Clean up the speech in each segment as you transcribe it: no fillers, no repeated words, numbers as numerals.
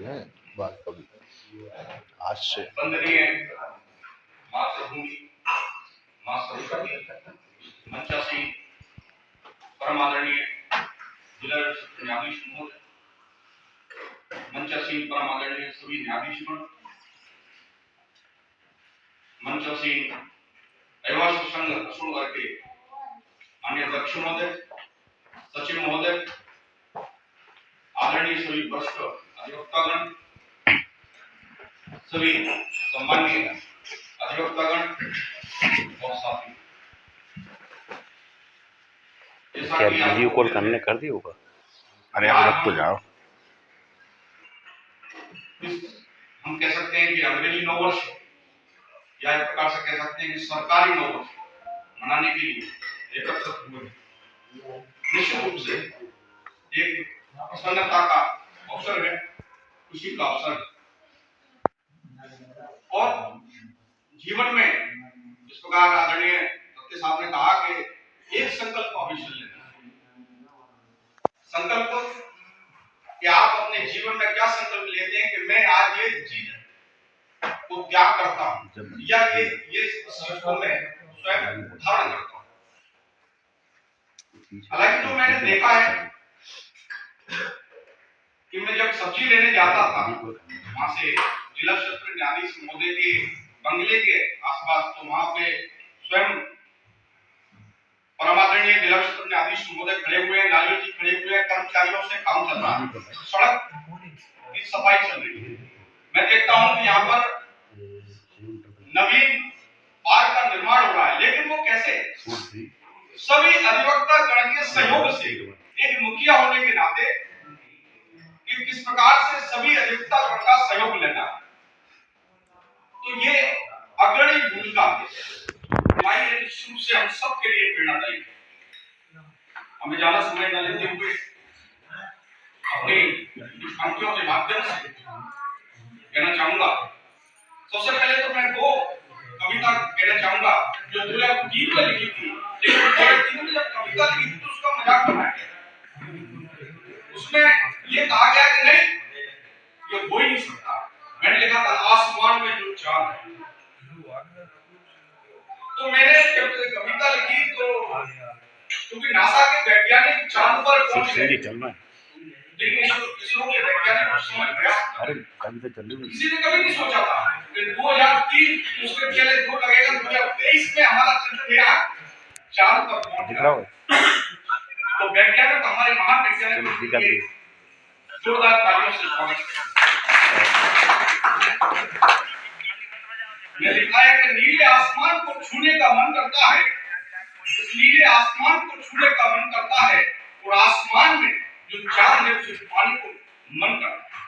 है बात कभी आज से वंदनीय मातृभूमि मां सरस्वती मंचासी परम आदरणीय जिला न्यायाधीश महोदय, मंचासी परम आदरणीय सभी न्यायाधीशगण, मंचासी रविवार संघ असूल वर्ग के माननीय अध्यक्ष महोदय, सचिव महोदय, आदरणीय सभी वरिष्ठ अधिवक्तागण, सभी सम्मानीय अधिवक्तागण और साथी, क्या वीडियो कॉल करने कर दिया होगा? अरे आप रख तो जाओ। हम कह सकते हैं कि अंग्रेजी नववर्ष या एक प्रकार से कह सकते हैं कि सरकारी नववर्ष मनाने के लिए एकत्रित हुए। निश्चित रूप से एक प्रसन्नता का अवसर है, खुशी का अवसर है और जीवन में इस प्रकार आदरणीय सत्य साहब ने कहा कि एक संकल्प अवश्य लेना है। संकल्प कि आप अपने जीवन में क्या संकल्प लेते हैं कि मैं आज ये चीज को त्याग करता हूं या ये चीज को मैं स्वयं धारण करता हूं। हालांकि जो मैंने देखा है कि मैं जब सब्जी लेने जाता था वहां से जिला सत्र न्यायाधीश महोदय के बंगले के आसपास, तो वहां पे स्वयं परमादरणीय जिला सत्र न्यायाधीश महोदय खड़े हुए हैं, लालू जी खड़े हुए हैं, कर्मचारियों से काम चल रहा है, सड़क की सफाई चल रही है। मैं देखता हूं कि यहाँ पर नवीन पार्क का निर्माण हो रहा है, लेकिन वो कैसे? सभी अधिवक्ता गण के सहयोग से, एक मुखिया होने के नाते कि किस प्रकार से सभी अधिवक्ता गण का सहयोग लेना, तो ये अग्रणी भूमिका है शुरू से हम सबके लिए प्रेरणादायी है। हमें ज्यादा समय न लेते हुए अपनी पंक्तियों के माध्यम से कहना चाहूंगा। सबसे पहले तो मैं दो कविता कहना चाहूंगा जो 2003 में लिखी थी, लेकिन 2003 में जब कविता लिखी थी तो उसका मजाक बनाया गया। उसमें ये कहा गया कि नहीं, ये हो ही नहीं सकता। मैंने लिखा था आसमान में जो चांद है। तो मैंने जब कविता लिखी तो क्योंकि नासा के वैज्ञानिक चांद पर पहुंच गए, लेकिन इसरो के वैज्ञानिक उस समय किसी ने कभी नहीं सोचा था कि 2003 उसके पहले दो लगेगा 2023 में हमारा चंद्रयान चांद पर पहुंच गया। तो वैज्ञानिक हमारे महान वैज्ञानिक जोरदार तालियों से स्वागत। मैं लिखा है कि नीले आसमान को छूने का मन करता है, इस नीले आसमान को छूने का मन करता है और आसमान में जो चांद है उसे पाने को मन करता है।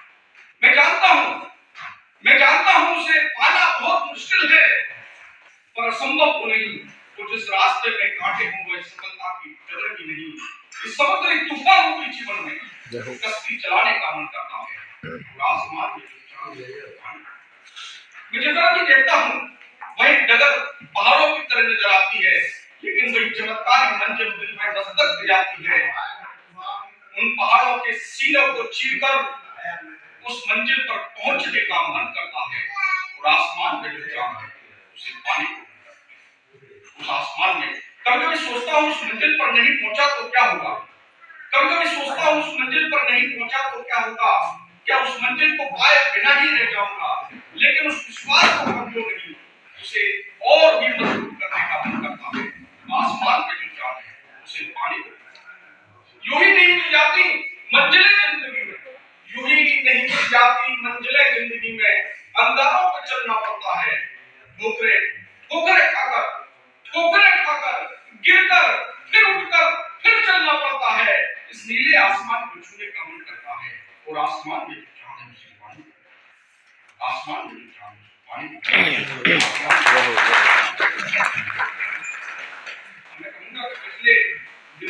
मैं जानता हूं उसे पाना बहुत मुश्किल है, पर असंभव तो नहीं। तो जिस रास्ते में कांटे हों वह सफलता की कदर की नहीं। इस समुद्री तूफानों के जीवन में कश्ती चलाने का मन करता है और आसमान में जो चांद है। मैं जितना भी देखता हूं वही डगर पहाड़ों की तरह नजर आती है, लेकिन वही चमत्कारी मंजिल दिल में दस्तक दे जाती है। उन पहाड़ों के सीनों को चीरकर उस मंजिल पर पहुंचने का मन करता है और आसमान में जो चांद है उसे पाने को। उस आसमान में कभी-कभी सोचता हूं उस मंजिल पर नहीं पहुंचा तो क्या होगा, कभी-कभी सोचता हूं उस मंजिल पर नहीं पहुंचा तो क्या होगा, क्या उस मंजिल को पाए बिना ही रह जाऊंगा। लेकिन उस विश्वास को कमजोर नहीं, उसे और भी मजबूत करने का मन करता है। आसमान में जो चांद है उसे पाने को। यूं ही नहीं मिल जाती मंजिलें जिंदगी में, यूं ही नहीं मिल जाती मंजिलें जिंदगी में, अंगारों पर चलना पड़ता है। ठोकरे ठोकरे खाकर गिरकर फिर उठकर फिर चलना पड़ता है। इस नीले आसमान को छूने का मन करता है और आसमान में जो चांद है उसे पाने को। आसमान में जो चांद है पाने को। मैं कहूंगा कि पिछले